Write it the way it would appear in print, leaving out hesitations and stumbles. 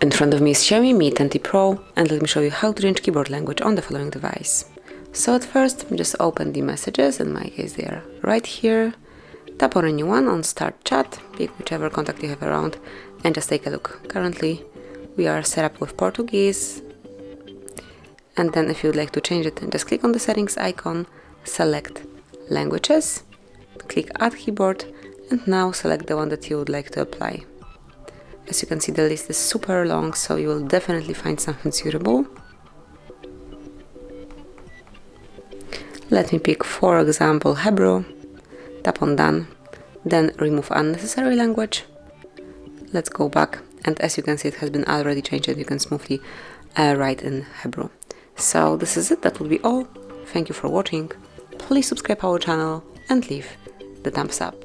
In front of me is XIAOMI Mi 10T Pro, and let me show you how to change keyboard language on the following device. So at first, just open the messages, in my case they are right here. Tap on a new one on Start Chat, pick whichever contact you have around, and just take a look. Currently, we are set up with Portuguese. And then if you'd like to change it, just click on the settings icon, select languages, click Add Keyboard, and now select the one that you would like to apply. As you can see, the list is super long, so you will definitely find something suitable. Let me pick, for example, Hebrew. Tap on Done, then remove unnecessary language. Let's go back, and as you can see, it has been already changed and you can smoothly write in Hebrew. So this is it, that will be all. Thank you for watching. Please subscribe our channel and leave the thumbs up.